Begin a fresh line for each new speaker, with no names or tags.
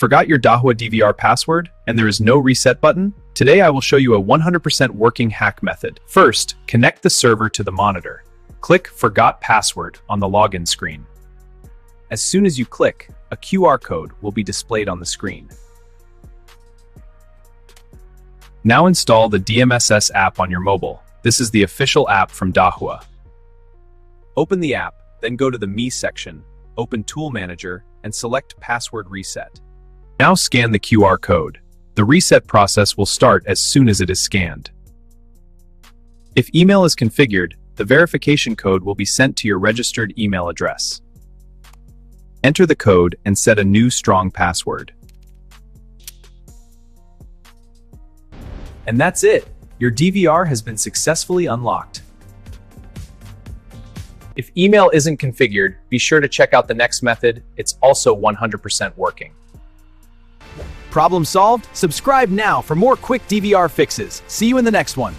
Forgot your Dahua DVR password and there is no reset button? Today I will show you a 100% working hack method. First, connect the server to the monitor. Click Forgot Password on the login screen. As soon as you click, a QR code will be displayed on the screen. Now install the DMSS app on your mobile. This is the official app from Dahua. Open the app, then go to the Me section, open Tool Manager, and select Password Reset. Now scan the QR code. The reset process will start as soon as it is scanned. If email is configured, the verification code will be sent to your registered email address. Enter the code and set a new strong password. And that's it! Your DVR has been successfully unlocked. If email isn't configured, be sure to check out the next method. It's also 100% working.
Problem solved? Subscribe now for more quick DVR fixes. See you in the next one.